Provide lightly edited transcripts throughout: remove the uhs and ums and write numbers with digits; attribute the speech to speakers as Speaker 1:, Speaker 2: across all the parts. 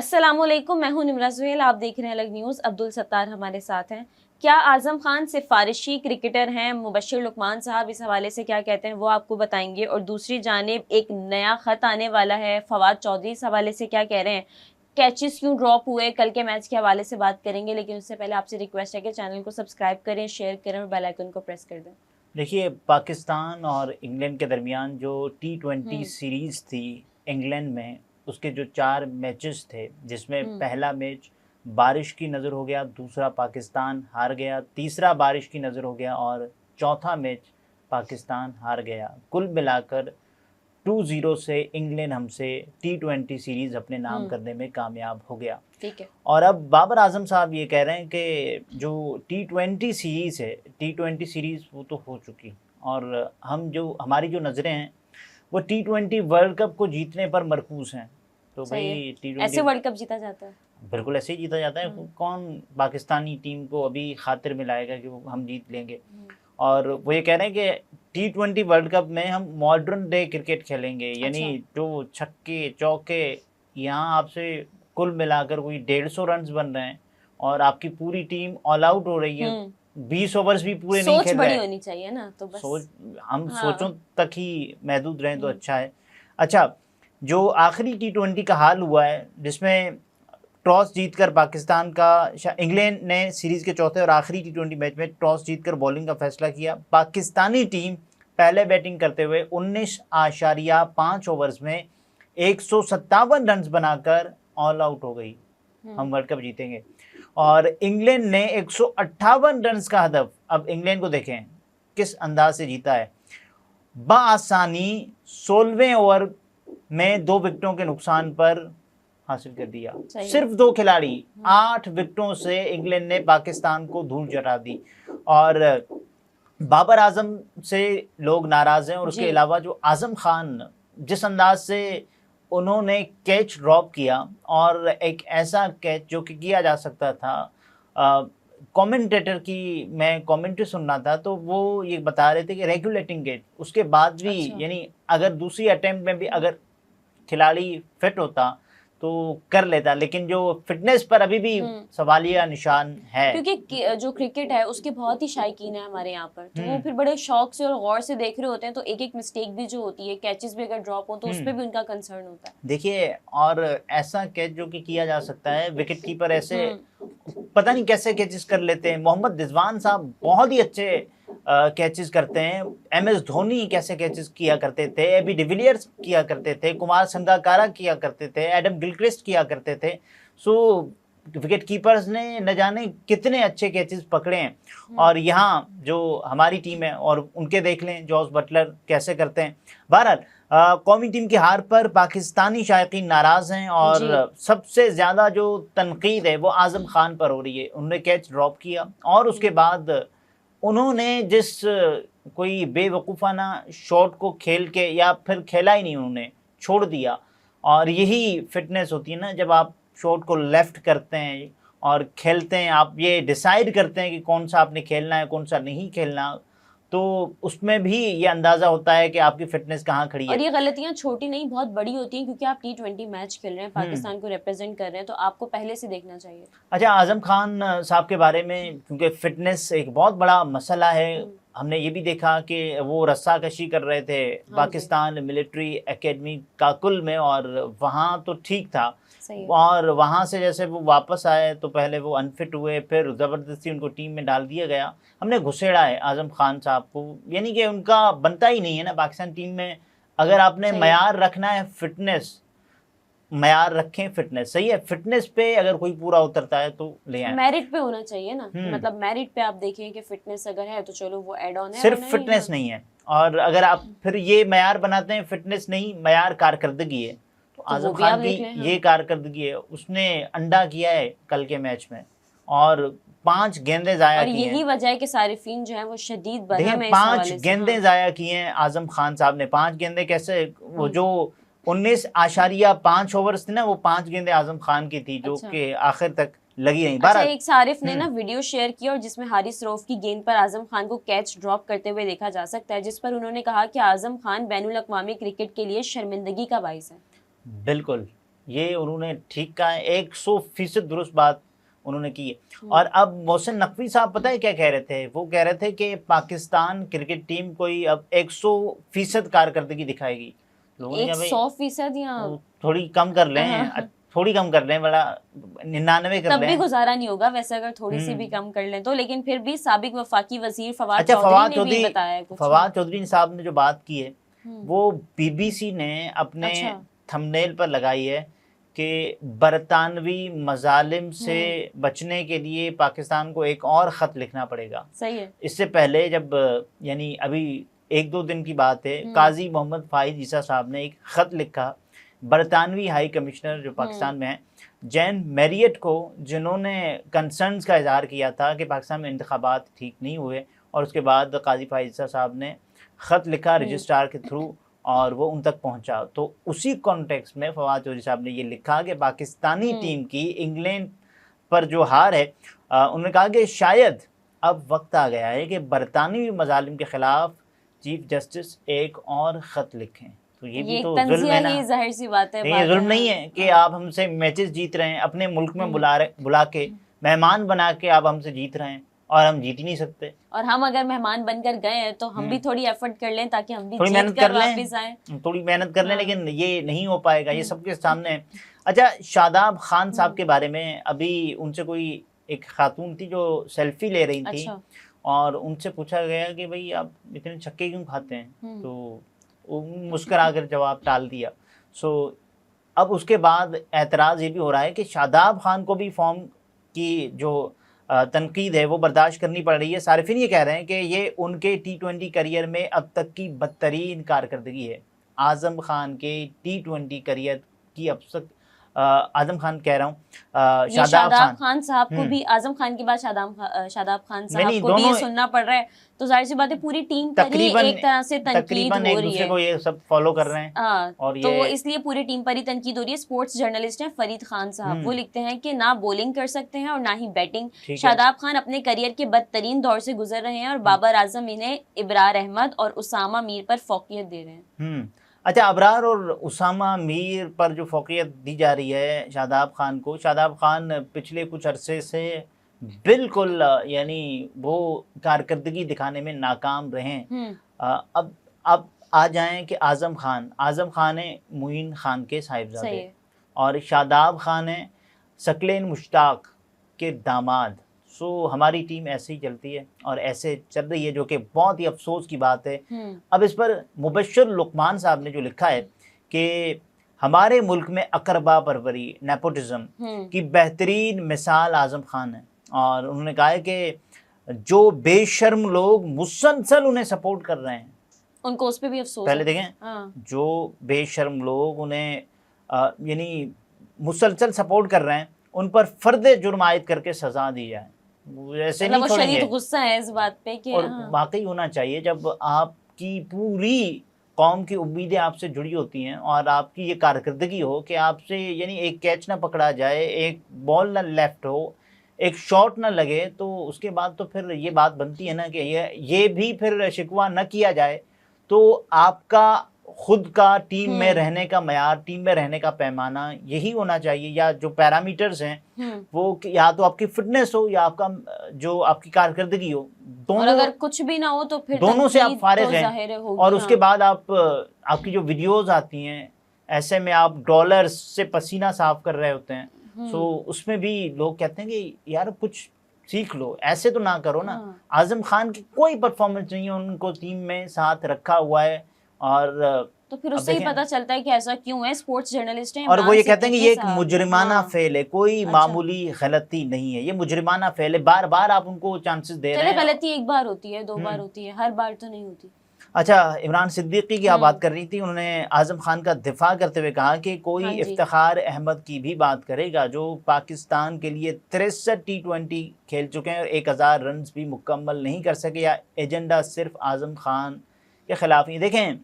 Speaker 1: अस्सलामुअलैकुम, मैं हूं निमरा सुहेल। आप देख रहे हैं अलग न्यूज़। अब्दुल सत्तार हमारे साथ हैं। क्या आजम खान सिफारिशी क्रिकेटर हैं? मुबश्शिर लुकमान साहब इस हवाले से क्या कहते हैं वो आपको बताएंगे। और दूसरी जानिब एक नया खत आने वाला है, फवाद चौधरी इस हवाले से क्या कह रहे हैं, कैचेस क्यों ड्रॉप हुए, कल के मैच के हवाले से बात करेंगे। लेकिन उससे पहले आपसे रिक्वेस्ट है कि चैनल को सब्सक्राइब करें, शेयर करें और बेल आइकन को प्रेस कर दें।
Speaker 2: देखिए, पाकिस्तान और इंग्लैंड के दरमियान जो T20 सीरीज़ थी इंग्लैंड में, उसके जो 4 मैचेस थे, जिसमें पहला मैच बारिश की नज़र हो गया, दूसरा पाकिस्तान हार गया, तीसरा बारिश की नज़र हो गया और चौथा मैच पाकिस्तान हार गया। कुल मिलाकर 2-0 से इंग्लैंड हमसे T20 सीरीज़ अपने नाम करने में कामयाब हो गया।
Speaker 1: ठीक है।
Speaker 2: और अब बाबर आजम साहब ये कह रहे हैं कि जो T20 सीरीज़ है, T20 सीरीज़ वो तो हो चुकी और हम जो हमारी जो नज़रें हैं वो T20 वर्ल्ड कप को जीतने पर मरकूज़ हैं। तो भाई T20
Speaker 1: ऐसे वर्ल्ड कप जीता जाता है?
Speaker 2: बिल्कुल ऐसे ही जीता जाता है। कौन पाकिस्तानी टीम को अभी खातिर में लाएगा कि वो हम जीत लेंगे। और वो ये कह रहे हैं कि T20 वर्ल्ड कप में हम मॉडर्न डे क्रिकेट खेलेंगे, यानी जो छक्के चौके यहाँ आपसे कुल मिलाकर कोई 150 रन बन रहे हैं और आपकी पूरी टीम ऑल आउट हो रही है। 20 ओवर्स भी पूरे नहीं खेल रहे।
Speaker 1: सोच बड़ी होनी चाहिए ना, तो बस
Speaker 2: सोच हम सोचों तक ही महदूद रहें तो अच्छा है। अच्छा, जो आखिरी T20 का हाल हुआ है जिसमें टॉस जीतकर पाकिस्तान का इंग्लैंड ने सीरीज़ के चौथे और आखिरी T20 मैच में टॉस जीतकर बॉलिंग का फैसला किया। पाकिस्तानी टीम पहले बैटिंग करते हुए 19.5 ओवर्स में 157 रन बनाकर ऑल आउट हो गई। हम वर्ल्ड कप जीतेंगे। और इंग्लैंड ने 158 रन का हदफ, अब इंग्लैंड को देखें किस अंदाज से जीता है, बआसानी 16वें ओवर में 2 विकेटों के नुकसान पर हासिल कर दिया। सिर्फ 2 खिलाड़ी, 8 विकेटों से इंग्लैंड ने पाकिस्तान को धूल चटा दी। और बाबर आजम से लोग नाराज हैं और उसके अलावा जो आजम खान जिस अंदाज से उन्होंने कैच ड्रॉप किया, और एक ऐसा कैच जो कि किया जा सकता था, कमेंटेटर की मैं कमेंट्री सुन रहा था तो वो ये बता रहे थे कि रेगुलेटिंग कैच, उसके बाद भी यानी अगर दूसरी अटेम्प्ट में भी अगर खिलाड़ी फिट होता तो कर लेता, लेकिन जो फिटनेस पर अभी भी सवालिया निशान है।
Speaker 1: क्योंकि जो क्रिकेट है उसके बहुत ही शायकीन है हमारे यहाँ पर, तो वो फिर बड़े शौक से और गौर से देख रहे होते हैं। तो एक एक मिस्टेक भी जो होती है, कैचेस भी अगर ड्रॉप हो तो उस पर भी उनका कंसर्न होता है।
Speaker 2: देखिए, और ऐसा कैच जो कि किया जा सकता है, विकेट कीपर ऐसे पता नहीं कैसे कैचेस कर लेते हैं। मोहम्मद रिजवान साहब बहुत ही अच्छे कैचेस करते हैं। MS धोनी कैसे कैचेस किया करते थे, एबी डिविलियर्स किया करते थे, कुमार संगकारा किया करते थे, एडम गिलक्रिस्ट किया करते थे। सो विकेट कीपर्स ने न जाने कितने अच्छे कैचेस पकड़े हैं। और यहाँ जो हमारी टीम है और उनके देख लें जॉस बटलर कैसे करते हैं। बहरहाल कौमी टीम की हार पर पाकिस्तानी शायकीन नाराज़ हैं और सबसे ज़्यादा जो तनकीद है वो आज़म खान पर हो रही है। उन्होंने कैच ड्रॉप किया और उसके बाद उन्होंने जिस कोई बेवकूफ़ाना शॉट को खेल के, या फिर खेला ही नहीं, उन्होंने छोड़ दिया। और यही फिटनेस होती है ना, जब आप शॉट को लेफ़्ट करते हैं और खेलते हैं, आप ये डिसाइड करते हैं कि कौन सा आपने खेलना है कौन सा नहीं खेलना, तो उसमें भी ये अंदाज़ा होता है कि आपकी फिटनेस कहाँ खड़ी है।
Speaker 1: और ये गलतियां छोटी नहीं बहुत बड़ी होती हैं, क्योंकि आप T20 मैच खेल रहे हैं, पाकिस्तान को रिप्रेजेंट कर रहे हैं, तो आपको पहले से देखना चाहिए।
Speaker 2: अच्छा, आज़म खान साहब के बारे में, क्योंकि फिटनेस एक बहुत बड़ा मसला है, हमने ये भी देखा कि वो रस्साकशी कर रहे थे पाकिस्तान मिलिट्री एकेडमी काकुल में, और वहाँ तो ठीक था। और वहाँ से जैसे वो वापस आए तो पहले वो अनफिट हुए, फिर ज़बरदस्ती उनको टीम में डाल दिया गया। हमने घुसेड़ा है आज़म खान साहब को, यानी कि उनका बनता ही नहीं है ना पाकिस्तान टीम में। अगर आपने मयार रखना है फिटनेस, मयार रखें फिटनेस, सही है। फिटनेस पे अगर कोई पूरा उतरता है तो ले आए।
Speaker 1: मेरिट पे होना चाहिए ना, मतलब मेरिट पे आप देखें कि फिटनेस अगर है तो चलो वो ऐड ऑन है,
Speaker 2: सिर्फ फिटनेस नहीं है। और अगर आप फिर ये मयार बनाते हैं फिटनेस नहीं, मयार कारकर्दगी है, तो आज़म खान की ये कारकर्दगी है। उसने अंडा किया है कल के मैच में और 5 गेंदें जाया की हैं।
Speaker 1: यही वजह है कि सारिफीन जो है वो शदीद बरहम है।
Speaker 2: 5 गेंदें जाया की हैं आज़म खान साहब ने। 5 गेंदें कैसे, वो जो 19.5 ओवर्स थी ना, वो 5 गेंदें आज़म खान की थी, जो कि आखिर तक लगी नहीं।
Speaker 1: अच्छा, एक सारिफ ने ना वीडियो शेयर किया और जिसमें हारिस रऊफ की गेंद पर आज़म खान को कैच ड्रॉप करते हुए देखा जा सकता है, जिस पर उन्होंने कहा कि आज़म खान बैनुल अक़वामी क्रिकेट के लिए शर्मिंदगी का बाइस है।
Speaker 2: बिल्कुल, ये उन्होंने ठीक कहा है, 100% दुरुस्त बात उन्होंने की है। और अब मोहसिन नकवी साहब पता है क्या कह रहे थे? वो कह रहे थे कि पाकिस्तान क्रिकेट टीम कोई अब 100% कारकर्दगी दिखाएगी। लोगों ने कहा भाई
Speaker 1: 100% या
Speaker 2: थोड़ी कम कर लें, थोड़ी कम कर लें, बड़ा 99 कर
Speaker 1: तब
Speaker 2: लें,
Speaker 1: भी गुजारा नहीं होगा वैसे अगर थोड़ी सी भी कम कर लें तो। लेकिन फिर भी साबिक वफाकी वजीर फवाद चौधरी ने भी बताया है कुछ।
Speaker 2: फवाद चौधरी साहब ने जो बात की है वो बीबीसी ने अपने थंबनेल पर लगाई है कि बरतानवी मजालिम से बचने के लिए पाकिस्तान को एक और ख़त लिखना पड़ेगा।
Speaker 1: सही है।
Speaker 2: इससे पहले जब यानी अभी 1-2 दिन की बात है, काजी मोहम्मद फाहिद ईसा साहब ने एक ख़त लिखा बरतानवी हाई कमिश्नर जो पाकिस्तान में है जैन मैरियट को, जिन्होंने कंसर्न्स का इजहार किया था कि पाकिस्तान में इंतखाबात ठीक नहीं हुए, और उसके बाद काजी फाहिद ईसा साहब ने ख़त लिखा रजिस्ट्रार के थ्रू और वो उन तक पहुंचा। तो उसी कॉन्टेक्स्ट में फवाद चौधरी साहब ने ये लिखा कि पाकिस्तानी टीम की इंग्लैंड पर जो हार है, उन्होंने कहा कि शायद अब वक्त आ गया है कि बरतानवी मजालिम के खिलाफ चीफ जस्टिस एक और ख़त लिखें। तो ये भी तो जुल्म है ना,
Speaker 1: जाहिर सी बात है।
Speaker 2: ये जुल्म नहीं है कि आप हमसे मैचेस जीत रहे हैं, अपने मुल्क में बुला के मेहमान बना के आप हमसे जीत रहे हैं और हम जीत ही नहीं सकते।
Speaker 1: और हम अगर मेहमान बनकर गए हैं तो हम भी थोड़ी एफर्ट कर लें ताकि हम भी
Speaker 2: थोड़ी मेहनत कर
Speaker 1: वापस आएं,
Speaker 2: थोड़ी मेहनत कर लें, लेकिन ये नहीं हो पाएगा, ये सबके सामने है। अच्छा, शादाब खान साहब के बारे में अभी उनसे कोई एक खातून थी जो सेल्फी ले रही थी। अच्छा। और उनसे पूछा गया कि भाई आप इतने छक्के क्यों खाते हैं, तो मुस्कुरा कर जवाब टाल दिया। सो अब उसके बाद एतराज़ ये भी हो रहा है कि शादाब खान को भी फॉर्म की जो तनकीद है वो बर्दाश्त करनी पड़ रही है। सारिफिन ये कह रहे हैं कि ये उनके T20 करियर में अब तक की बदतरीन कारकर्दगी है। आज़म खान के T20 करियर की अब तक आज़म खान कह रहा हूँ, शादाब
Speaker 1: खान साहब को भी, आज़म खान के बाद शादाब खान साहब को भी सुनना पड़ रहा है। तो जाहिर सी बात है पूरी टीम पर ही एक तरह से तनकीद हो रही है,
Speaker 2: को ये सब फॉलो कर रहे हैं।
Speaker 1: और तो इसलिए पूरी टीम पर ही तनकीद हो रही है। स्पोर्ट्स जर्नलिस्ट हैं फरीद खान साहब, वो लिखते हैं कि ना बॉलिंग कर सकते हैं और ना ही बैटिंग। शादाब खान अपने करियर के बदतरीन दौर से गुजर रहे हैं और बाबर आजम इन्हें इब्रार अहमद और उसामा मीर पर फौकियत दे रहे हैं।
Speaker 2: अच्छा, अबरार और उसामा मीर पर जो फौकियत दी जा रही है शादाब खान को, शादाब खान पिछले कुछ अरसे से बिल्कुल यानी वो कारकर्दगी दिखाने में नाकाम रहे। अब आ जाएं कि आज़म खान है मुइन खान के साहिबजादे और शादाब खान है सकलेन मुश्ताक के दामाद। सो हमारी टीम ऐसे ही चलती है और ऐसे चल रही है, जो कि बहुत ही अफसोस की बात है। अब इस पर मुबश्शिर लुकमान साहब ने जो लिखा है कि हमारे मुल्क में अकरबा परवरी नेपोटिज्म की बेहतरीन मिसाल आज़म खान है, और उन्होंने कहा है कि जो बेशर्म लोग मुसलसल उन्हें सपोर्ट कर रहे हैं,
Speaker 1: उनको उस पर भी अफसोस
Speaker 2: पहले देखें। जो बेशर्म लोग उन्हें यानी मुसलसल सपोर्ट कर रहे हैं, उन पर फर्द जुर्म आयद करके सजा दी जाए। ऐसे नहीं छोड़ेंगे।
Speaker 1: गुस्सा है इस बात पे कि
Speaker 2: और वाकई होना चाहिए, जब आपकी पूरी कौम की उम्मीदें आपसे जुड़ी होती हैं और आपकी ये कारकर्दगी हो कि आपसे यानी एक कैच ना पकड़ा जाए, एक बॉल ना लेफ्ट हो, एक शॉट ना लगे, तो उसके बाद तो फिर ये बात बनती है ना कि ये भी फिर शिकवा न किया जाए, तो आपका खुद का टीम में रहने का मयार, टीम में रहने का पैमाना यही होना चाहिए, या जो पैरामीटर्स हैं वो या तो आपकी फिटनेस हो या आपका जो आपकी कारकर्दगी हो, दोनों।
Speaker 1: और अगर कुछ भी ना हो तो फिर
Speaker 2: दोनों से आप फारिग हैं। और उसके बाद आपकी जो वीडियोस आती हैं, ऐसे में आप डॉलर्स से पसीना साफ कर रहे होते हैं, सो उसमें भी लोग कहते हैं कि यार कुछ सीख लो, ऐसे तो ना करो ना। आज़म खान की कोई परफॉर्मेंस नहीं है, उनको टीम में साथ रखा हुआ है, और
Speaker 1: तो फिर उससे ही पता चलता है कि ऐसा क्यों है। स्पोर्ट्स जर्नलिस्ट हैं
Speaker 2: और वो ये कहते हैं कि ये एक मुजरिमाना फेल है, कोई मामूली गलती नहीं है, ये मुजरिमाना फेल है। बार बार आप उनको चांसेस दे रहे हैं।
Speaker 1: गलती एक बार होती है, 2 बार होती है, हर बार तो नहीं होती।
Speaker 2: अच्छा, इमरान सिद्दीकी की आप बात कर रही थी, उन्होंने आज़म खान का दिफा करते हुए कहा कि कोई इफ्तिखार अहमद की भी बात करेगा जो पाकिस्तान के लिए 63 T20 खेल चुके हैं और 1000 रन भी मुकम्मल नहीं कर सके, या एजेंडा सिर्फ आज़म खान के खिलाफ ही। देखें,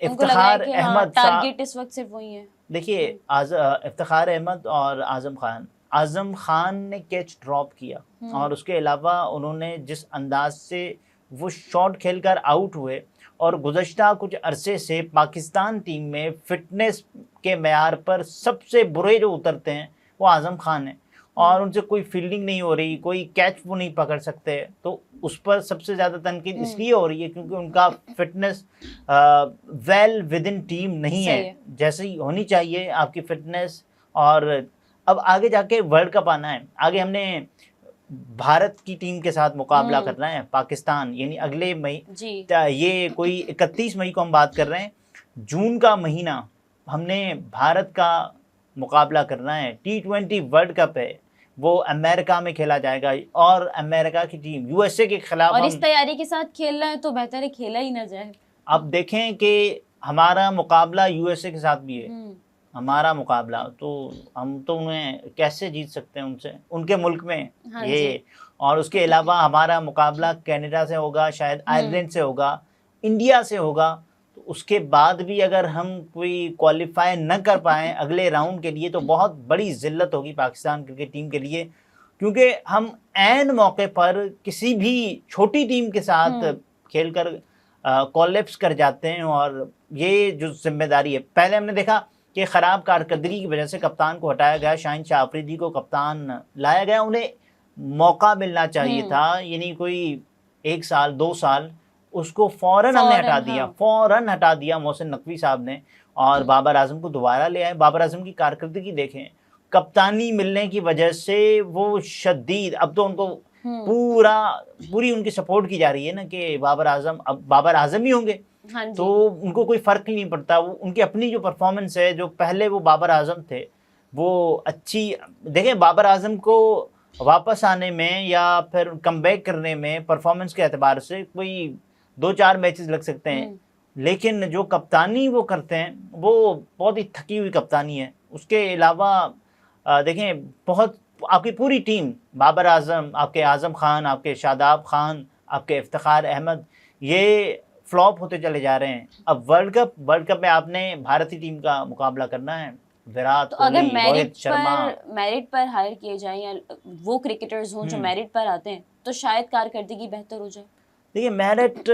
Speaker 2: इफ्तिखार अहमद
Speaker 1: टारगेट इस वक्त सिर्फ वही है।
Speaker 2: देखिए, इफ्तिखार अहमद और आज़म खान ने कैच ड्रॉप किया, और उसके अलावा उन्होंने जिस अंदाज से वो शॉट खेलकर आउट हुए और गुज़श्ता कुछ अरसे से पाकिस्तान टीम में फ़िटनेस के मेयार पर सबसे बुरे जो उतरते हैं वो आज़म खान है, और उनसे कोई फील्डिंग नहीं हो रही, कोई कैच वो नहीं पकड़ सकते। तो उस पर सबसे ज़्यादा तनकीद इसलिए हो रही है क्योंकि उनका fitness well with in team नहीं है जैसी होनी चाहिए आपकी फिटनेस। और अब आगे जाके वर्ल्ड कप आना है, आगे हमने भारत की टीम के साथ मुकाबला करना है पाकिस्तान, यानी अगले मई, ये कोई 31 मई को हम बात कर रहे हैं, जून का महीना हमने भारत का मुकाबला करना है। T20 वर्ल्ड कप है, वो अमेरिका में खेला जाएगा और अमेरिका की टीम यूएसए के खिलाफ,
Speaker 1: और इस तैयारी के साथ खेलना है तो बेहतर है खेला ही ना जाए।
Speaker 2: अब देखें कि हमारा मुकाबला यूएसए के साथ भी है, हमारा मुकाबला, तो हम तो उन्हें कैसे जीत सकते हैं उनसे, उनके मुल्क में। हाँ ये, और उसके अलावा हमारा मुकाबला कनाडा से होगा, शायद आयरलैंड से होगा, इंडिया से होगा। तो उसके बाद भी अगर हम कोई क्वालिफाई न कर पाएँ अगले राउंड के लिए तो बहुत बड़ी ज़िल्लत होगी पाकिस्तान क्रिकेट टीम के लिए, क्योंकि हम ऐन मौके पर किसी भी छोटी टीम के साथ खेलकर कोलैप्स कर जाते हैं। और ये जो जिम्मेदारी है, पहले हमने देखा कि ख़राब कारकर्दगी की वजह से कप्तान को हटाया गया, शाहीन शाह अफरीदी को कप्तान लाया गया, उन्हें मौका मिलना चाहिए था, यानी कोई 1 साल 2 साल, उसको फ़ौरन हमने हटा दिया, फ़ौरन हटा दिया मोहसिन नकवी साहब ने, और बाबर आजम को दोबारा ले आए। बाबर आजम की कारकर्दगी देखें, कप्तानी मिलने की वजह से वो शदीद, अब तो उनको पूरी उनकी सपोर्ट की जा रही है ना कि बाबर आजम अब बाबर आजम ही होंगे। हाँ, तो उनको कोई फ़र्क ही नहीं पड़ता, वो उनकी अपनी जो परफॉर्मेंस है, जो पहले वो बाबर आजम थे वो अच्छी, देखें बाबर आजम को वापस आने में या फिर कमबैक करने में परफॉर्मेंस के एतबार से कोई 2-4 मैचेस लग सकते हैं, लेकिन जो कप्तानी वो करते हैं वो बहुत ही थकी हुई कप्तानी है। उसके अलावा देखें, बहुत आपकी पूरी टीम, बाबर आजम, आपके आजम खान, आपके शादाब खान, आपके इफ्तिखार अहमद, ये फ्लॉप होते चले जा रहे हैं। अब वर्ल्ड कप में आपने भारतीय टीम का मुकाबला करना है, विराट
Speaker 1: तो अगर मेरिट पर हायर किए जाएं या वो क्रिकेटर्स हों जो मेरिट पर आते हैं तो शायद कारकर्दगी बेहतर हो जाए।
Speaker 2: देखिए, मेरिट,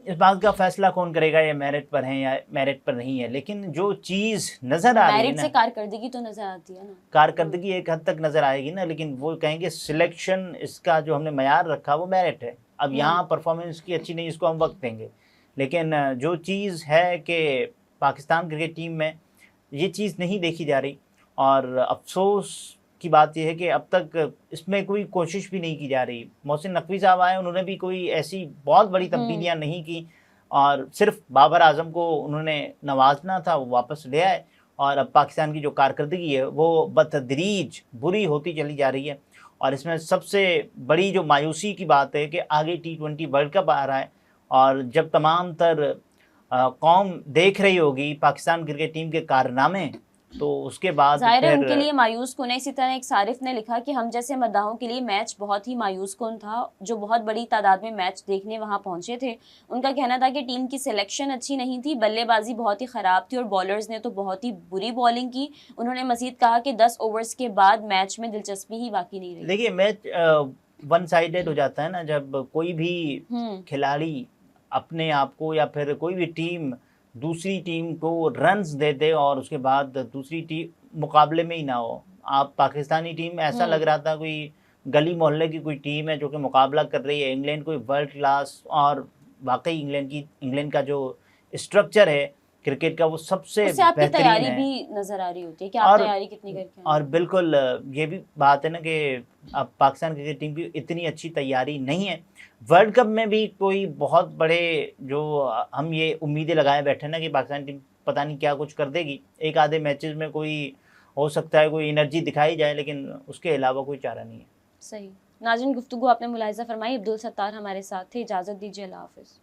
Speaker 2: इस बात का फैसला कौन करेगा ये मेरिट पर है या मेरिट पर नहीं है, लेकिन जो चीज़ नज़र आ रही है ना,
Speaker 1: मेरिट से कारकर्दगी तो नज़र आती है ना,
Speaker 2: कारकर्दगी एक हद तक नज़र आएगी ना, लेकिन वो कहेंगे सिलेक्शन, इसका जो हमने मयार रखा वो मेरिट है। अब यहाँ परफॉर्मेंस की अच्छी नहीं, इसको हम वक्त देंगे, लेकिन जो चीज़ है कि पाकिस्तान क्रिकेट टीम में ये चीज़ नहीं देखी जा रही, और अफसोस की बात यह है कि अब तक इसमें कोई कोशिश भी नहीं की जा रही। मोहसिन नकवी साहब आए, उन्होंने भी कोई ऐसी बहुत बड़ी तब्दीलियाँ नहीं की, और सिर्फ बाबर आजम को उन्होंने नवाजना था, वो वापस ले आए, और अब पाकिस्तान की जो कारकर्दगी है वो बतदरीज बुरी होती चली जा रही है। और इसमें सबसे बड़ी जो मायूसी की बात है कि आगे T20 वर्ल्ड कप आ रहा है, और जब तमाम तर कौम देख रही होगी पाकिस्तान क्रिकेट टीम के कारनामे, तो उसके बाद
Speaker 1: जाहिर है उनके लिए मायूस कुन है। इसी तरह एक सारिफ ने लिखा कि हम जैसे मद्दाहों के लिए मैच बहुत ही मायूस कुन था, जो बहुत बड़ी तादाद में मैच देखने वहां पहुंचे थे। उनका कहना था कि टीम की सिलेक्शन अच्छी नहीं थी, बल्लेबाजी बहुत ही ख़राब थी और बॉलर्स ने तो बहुत ही बुरी बॉलिंग की। उन्होंने मजीद कहा कि 10 ओवर्स के बाद मैच में दिलचस्पी ही बाकी नहीं रही।
Speaker 2: देखिए, मैच वन साइडेड हो जाता है ना, जब कोई भी खिलाड़ी अपने आप को या फिर कोई भी टीम दूसरी टीम को रन्स दे दे और उसके बाद दूसरी टीम मुकाबले में ही ना हो। आप पाकिस्तानी टीम ऐसा लग रहा था कोई गली मोहल्ले की कोई टीम है जो कि मुकाबला कर रही है, इंग्लैंड कोई वर्ल्ड क्लास, और वाकई इंग्लैंड का जो स्ट्रक्चर है क्रिकेट का वो सबसे
Speaker 1: बेहतरीन तैयारी है। भी नजर आ रही होती है कि आप तैयारी कितनी करके हैं।
Speaker 2: और बिल्कुल ये भी बात है ना कि अब पाकिस्तान क्रिकेट टीम की इतनी अच्छी तैयारी नहीं है। वर्ल्ड कप में भी कोई बहुत बड़े जो हम ये उम्मीदें लगाए बैठे ना कि पाकिस्तान टीम पता नहीं क्या कुछ कर देगी, एक आधे मैचेस में कोई हो सकता है कोई एनर्जी दिखाई जाए, लेकिन उसके अलावा कोई चारा नहीं है।
Speaker 1: सही। नाज़रीन, गुफ्तगू आपने मुलाहिज़ा फरमाई। अब्दुल सत्तार हमारे साथ थे। इजाज़त दीजिए, अल्लाह हाफ़िज़।